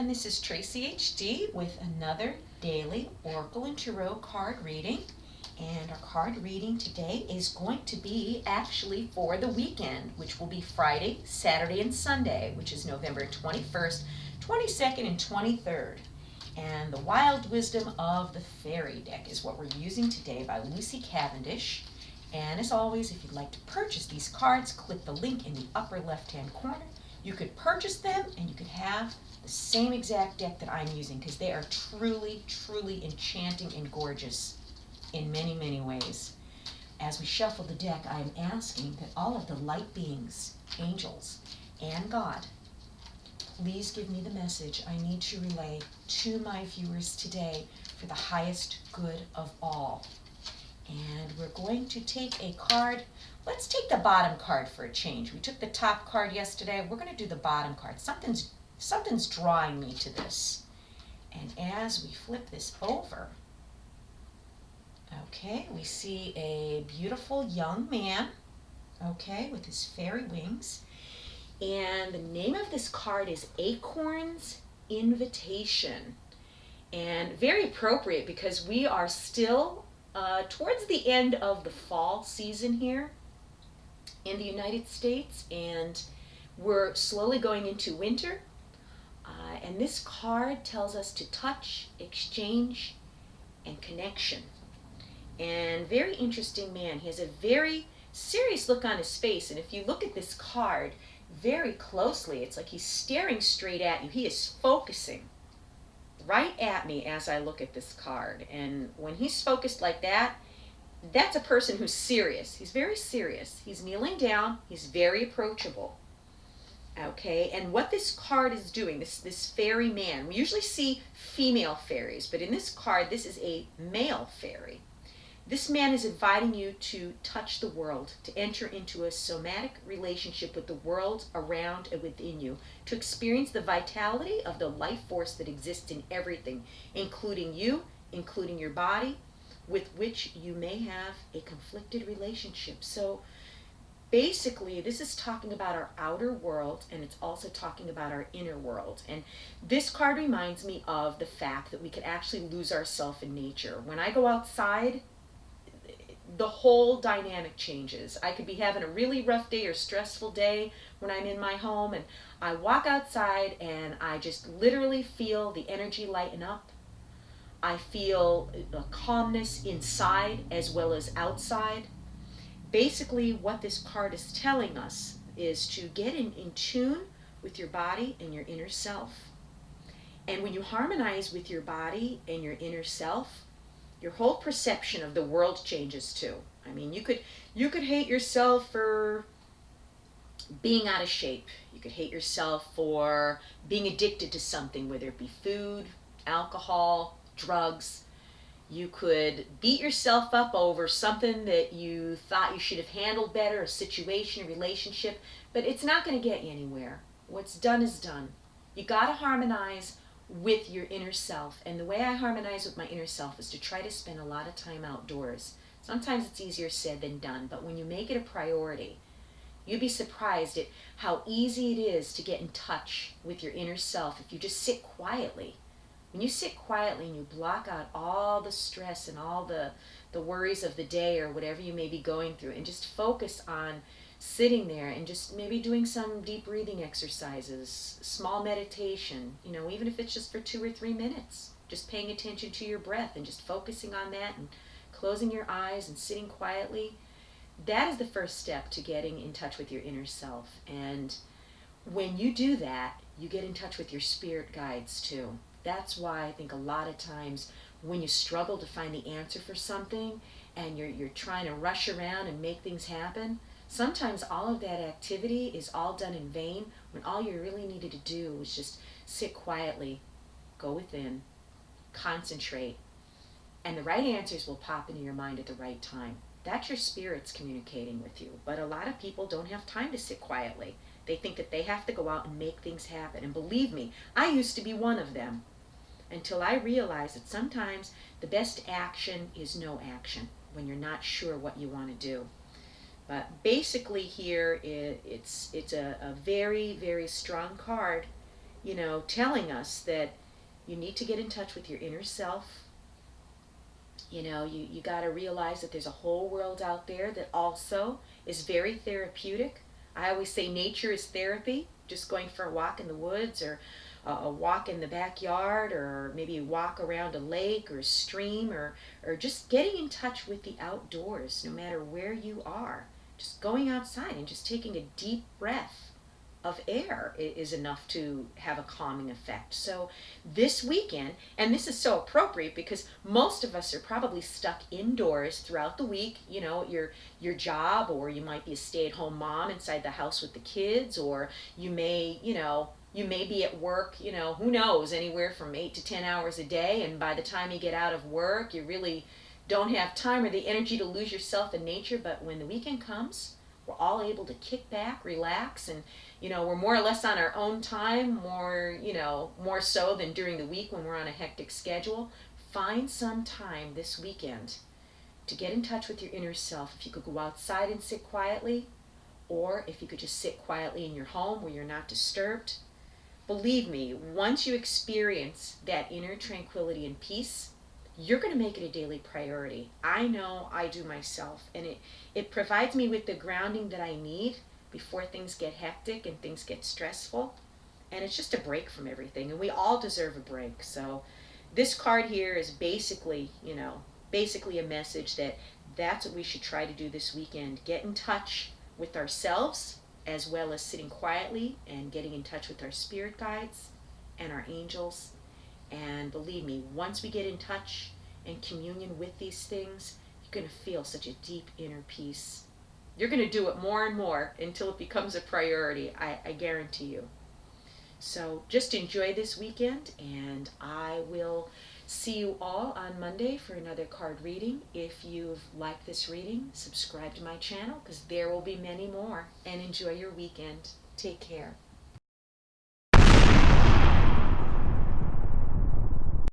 And this is Tracy HD with another daily Oracle and Tarot card reading. And our card reading today is going to be actually for the weekend, which will be Friday, Saturday, and Sunday, which is November 21st, 22nd, and 23rd. And the Wild Wisdom of the Faery deck is what we're using today by Lucy Cavendish. And as always, if you'd like to purchase these cards, click the link in the upper left-hand corner. You could purchase them and you could have the same exact deck that I'm using because they are truly, truly enchanting and gorgeous in many, many ways. As we shuffle the deck, I am asking that all of the light beings, angels, and God, please give me the message I need to relay to my viewers today for the highest good of all. And we're going to take a card. Let's take the bottom card for a change. We took the top card yesterday. We're going to do the bottom card. Something's drawing me to this. And as we flip this over, okay, we see a beautiful young man, okay, with his fairy wings. And the name of this card is Acorn's Invitation. And very appropriate because we are still towards the end of the fall season here in the United States, and we're slowly going into winter. And this card tells us to touch, exchange, and connection. And very interesting man. He has a very serious look on his face, and if you look at this card very closely, it's like he's staring straight at you. He is focusing right at me as I look at this card. And when he's focused like that, that's a person who's serious. He's very serious. He's kneeling down. He's very approachable. Okay, and what this card is doing, this fairy man, we usually see female fairies, but in this card, this is a male fairy. This man is inviting you to touch the world, to enter into a somatic relationship with the world around and within you, to experience the vitality of the life force that exists in everything, including you, including your body, with which you may have a conflicted relationship. So basically, this is talking about our outer world, and it's also talking about our inner world. And this card reminds me of the fact that we could actually lose ourselves in nature. When I go outside, the whole dynamic changes. I could be having a really rough day or stressful day when I'm in my home, and I walk outside and I just literally feel the energy lighten up. I feel a calmness inside as well as outside. Basically, what this card is telling us is to get in tune with your body and your inner self. And when you harmonize with your body and your inner self, your whole perception of the world changes too. I mean, you could hate yourself for being out of shape. You could hate yourself for being addicted to something, whether it be food, alcohol, drugs. You could beat yourself up over something that you thought you should have handled better, a situation, a relationship, but it's not going to get you anywhere. What's done is done. You got to harmonize with your inner self. And the way I harmonize with my inner self is to try to spend a lot of time outdoors. Sometimes it's easier said than done, but when you make it a priority, you'd be surprised at how easy it is to get in touch with your inner self if you just sit quietly. When you sit quietly and you block out all the stress and all the worries of the day or whatever you may be going through, and just focus on sitting there and just maybe doing some deep breathing exercises, small meditation, you know, even if it's just for 2 or 3 minutes, just paying attention to your breath and just focusing on that and closing your eyes and sitting quietly, that is the first step to getting in touch with your inner self. And when you do that, you get in touch with your spirit guides too. That's why I think a lot of times when you struggle to find the answer for something and you're trying to rush around and make things happen, sometimes all of that activity is all done in vain when all you really needed to do was just sit quietly, go within, concentrate, and the right answers will pop into your mind at the right time. That's your spirits communicating with you. But a lot of people don't have time to sit quietly. They think that they have to go out and make things happen. And believe me, I used to be one of them until I realized that sometimes the best action is no action when you're not sure what you want to do. But basically here, it's a very, very strong card telling us that you need to get in touch with your inner self. You got to realize that there's a whole world out there that also is very therapeutic. I always say nature is therapy. Just going for a walk in the woods, or a walk in the backyard, or maybe a walk around a lake or a stream, or just getting in touch with the outdoors, no matter where you are. Just going outside and just taking a deep breath of air is enough to have a calming effect. So this weekend, and this is so appropriate because most of us are probably stuck indoors throughout the week, your job, or you might be a stay-at-home mom inside the house with the kids, or you may be at work, who knows, anywhere from 8 to 10 hours a day, and by the time you get out of work, you really don't have time or the energy to lose yourself in nature. But when the weekend comes, we're all able to kick back, relax, and we're more or less on our own time, more so than during the week when we're on a hectic schedule. Find some time this weekend to get in touch with your inner self. If you could go outside and sit quietly, or if you could just sit quietly in your home where you're not disturbed. Believe me, once you experience that inner tranquility and peace, you're going to make it a daily priority. I know I do myself, and it provides me with the grounding that I need before things get hectic and things get stressful. And it's just a break from everything, and we all deserve a break. So this card here is basically a message that that's what we should try to do this weekend. Get in touch with ourselves, as well as sitting quietly and getting in touch with our spirit guides and our angels. And believe me, once we get in touch and communion with these things, you're going to feel such a deep inner peace. You're going to do it more and more until it becomes a priority, I guarantee you. So just enjoy this weekend, and I will see you all on Monday for another card reading. If you've liked this reading, subscribe to my channel because there will be many more. And enjoy your weekend. Take care.